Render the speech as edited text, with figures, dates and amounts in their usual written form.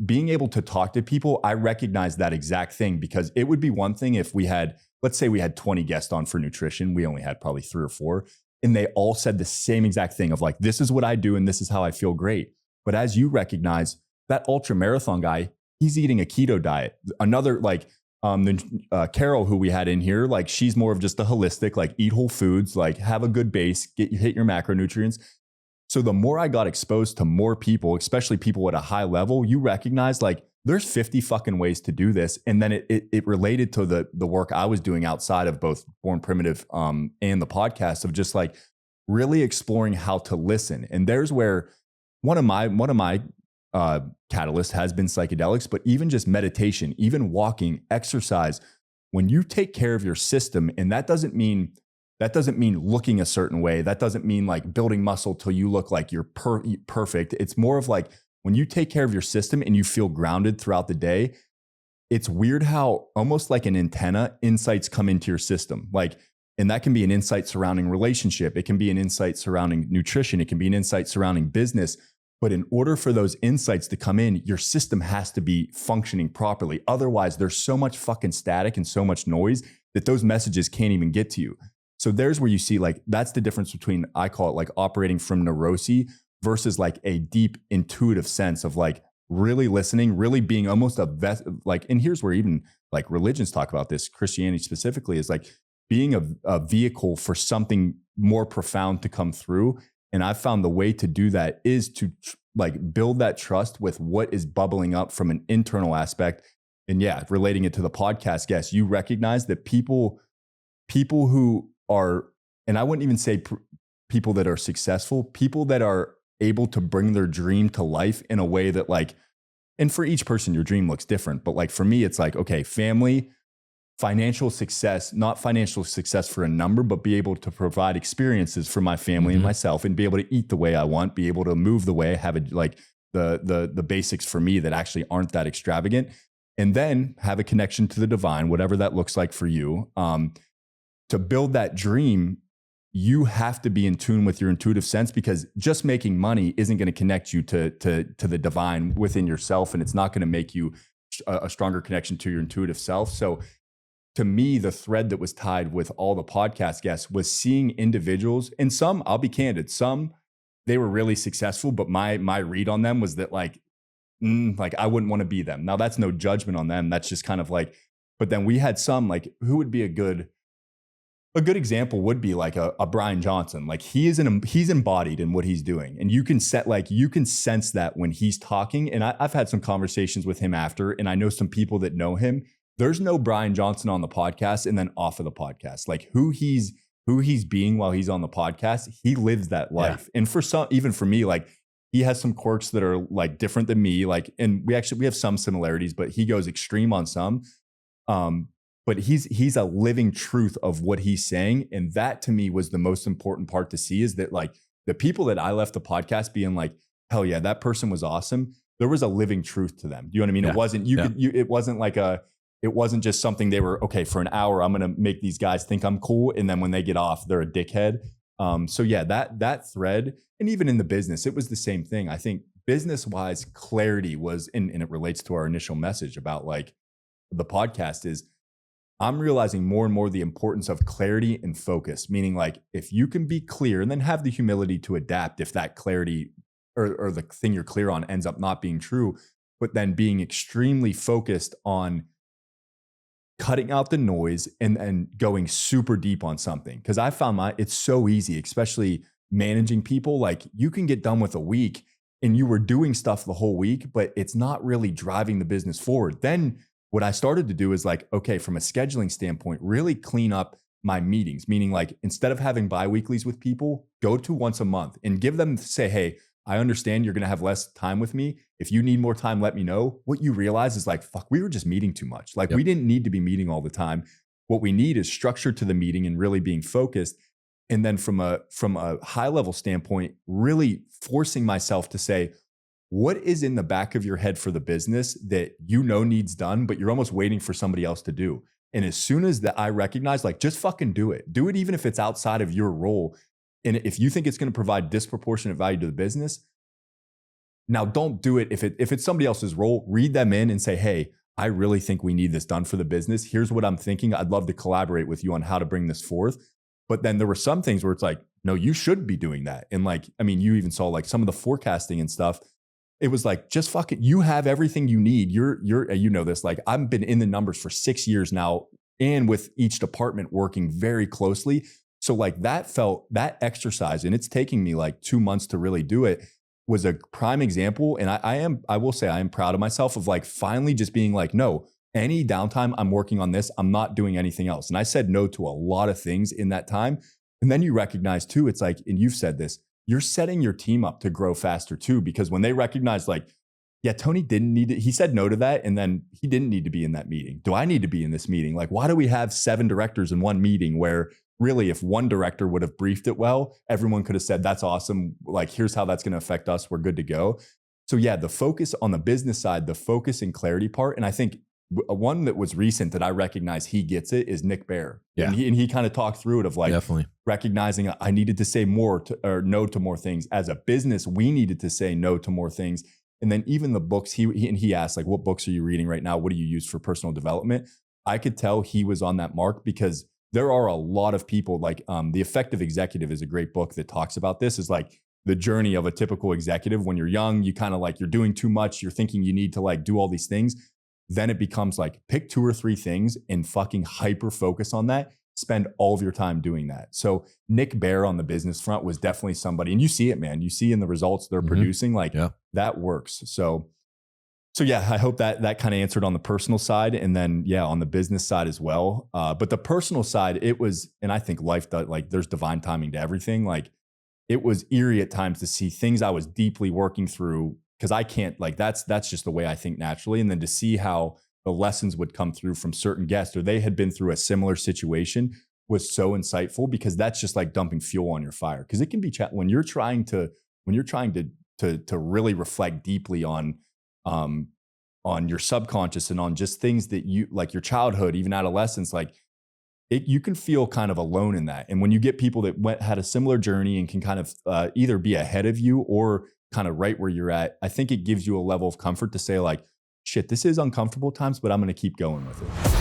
being able to talk to people, I recognize that exact thing, because it would be one thing if we had, let's say we had 20 guests on for nutrition. We only had probably 3 or 4, and they all said the same exact thing of like, this is what I do and this is how I feel great. But as you recognize, that ultra marathon guy, he's eating a keto diet. Another like Carol, who we had in here, like she's more of just a holistic, like eat whole foods, like have a good base, hit your macronutrients. So the more I got exposed to more people, especially people at a high level, you recognize like there's 50 fucking ways to do this. And then it related to the work I was doing outside of both Born Primitive and the podcast, of just like really exploring how to listen. And there's where one of my catalysts has been psychedelics, but even just meditation, even walking, exercise. When you take care of your system, and that doesn't mean looking a certain way. That doesn't mean like building muscle till you look like you're perfect. It's more of like when you take care of your system and you feel grounded throughout the day, it's weird how almost like an antenna, insights come into your system. Like, and that can be an insight surrounding relationship. It can be an insight surrounding nutrition. It can be an insight surrounding business. But in order for those insights to come in, your system has to be functioning properly. Otherwise, there's so much fucking static and so much noise that those messages can't even get to you. So there's where you see like, that's the difference between, I call it like operating from neurosis versus like a deep intuitive sense of like really listening, really being almost like, and here's where even like religions talk about this, Christianity specifically, is like being a vehicle for something more profound to come through. And I've found the way to do that is to like build that trust with what is bubbling up from an internal aspect. And yeah, relating it to the podcast guest, you recognize that people who are, and I wouldn't even say people that are successful, people that are able to bring their dream to life in a way that like, and for each person, your dream looks different. But like for me, it's like, okay, family, financial success, not financial success for a number, but be able to provide experiences for my family and myself, and be able to eat the way I want, be able to move the way I have it, like the basics for me that actually aren't that extravagant, and then have a connection to the divine, whatever that looks like for you. To build that dream, you have to be in tune with your intuitive sense, because just making money isn't going to connect you to the divine within yourself. And it's not going to make you a stronger connection to your intuitive self. So to me, the thread that was tied with all the podcast guests was seeing individuals, and some, I'll be candid, some, they were really successful, but my read on them was that like I wouldn't want to be them. Now that's no judgment on them. That's just kind of like, but then we had some like, who would be a good example would be like a Brian Johnson. Like he's embodied in what he's doing. And you can sense that when he's talking. And I've had some conversations with him after, and I know some people that know him. There's no Brian Johnson on the podcast and then off of the podcast. Like who he's being while he's on the podcast, he lives that life. Yeah. And for some, even for me, like he has some quirks that are like different than me. Like, and we have some similarities, but he goes extreme on some. But he's a living truth of what he's saying. And that to me was the most important part to see, is that like the people that I left the podcast being like, hell yeah, that person was awesome. There was a living truth to them. Do you know what I mean? Yeah. It wasn't, it wasn't just something they were, okay, for an hour, I'm going to make these guys think I'm cool. And then when they get off, they're a dickhead. So yeah, that thread, and even in the business, it was the same thing. I think business wise, clarity was, and it relates to our initial message about like the podcast, is I'm realizing more and more the importance of clarity and focus, meaning like if you can be clear and then have the humility to adapt if that clarity or the thing you're clear on ends up not being true, but then being extremely focused on cutting out the noise and going super deep on something. Because I found it's so easy, especially managing people. Like you can get done with a week and you were doing stuff the whole week, but it's not really driving the business forward. Then what I started to do is like, okay, from a scheduling standpoint, really clean up my meetings, meaning like instead of having bi-weeklies with people, go to once a month and give them, say, hey, I understand you're going to have less time with me. If you need more time, let me know. What you realize is like, fuck, we were just meeting too much. Like we didn't need to be meeting all the time. What we need is structure to the meeting and really being focused. And then from a high level standpoint, really forcing myself to say, what is in the back of your head for the business that you know needs done, but you're almost waiting for somebody else to do? And as soon as that I recognize, like, just fucking do it. Do it even if it's outside of your role. And if you think it's going to provide disproportionate value to the business, Now, don't do it if it's somebody else's role. Read them in and say, hey, I really think we need this done for the business. Here's what I'm thinking. I'd love to collaborate with you on how to bring this forth. But then there were some things where it's like, no, you should be doing that. And like, I mean, you even saw like some of the forecasting and stuff. It was like, just fuck it. You have everything you need. You know this, like I've been in the numbers for 6 years now and with each department working very closely. So like that exercise, and it's taking me like 2 months to really do it, was a prime example. And I will say I am proud of myself of like finally just being like, no, any downtime I'm working on this, I'm not doing anything else. And I said no to a lot of things in that time. And then you recognize too, it's like, and you've said this, you're setting your team up to grow faster too, because when they recognize like, yeah, Tony didn't need it. He said no to that. And then he didn't need to be in that meeting. Do I need to be in this meeting? Like, why do we have 7 directors in one meeting where really if one director would have briefed it well, everyone could have said, that's awesome. Like, here's how that's going to affect us. We're good to go. So yeah, the focus on the business side, the focus and clarity part. And I think one that was recent that I recognize he gets it is Nick Bear. Yeah. And he kind of talked through it of like Definitely. recognizing I needed to say more to, or no to more things. As a business, we needed to say no to more things. And then even the books he asked, like, what books are you reading right now? What do you use for personal development? I could tell he was on that mark because there are a lot of people like The Effective Executive is a great book that talks about this, is like the journey of a typical executive. When you're young, you kind of like, you're doing too much. You're thinking you need to like do all these things. Then it becomes like pick 2 or 3 things and fucking hyper focus on that. Spend all of your time doing that. So Nick Bear on the business front was definitely somebody, and you see it, man. You see in the results they're producing, like that works. So yeah, I hope that kind of answered on the personal side, and then yeah, on the business side as well. But the personal side, it was, and I think life does, like there's divine timing to everything. Like it was eerie at times to see things I was deeply working through, because I can't, like that's just the way I think naturally, and then to see how the lessons would come through from certain guests, or they had been through a similar situation, was so insightful, because that's just like dumping fuel on your fire. Because it can be when you're trying to really reflect deeply on your subconscious and on just things that you like, your childhood, even adolescence, like you can feel kind of alone in that. And when you get people that had a similar journey and can kind of either be ahead of you or kind of right where you're at, I think it gives you a level of comfort to say like, shit, this is uncomfortable at times, but I'm going to keep going with it.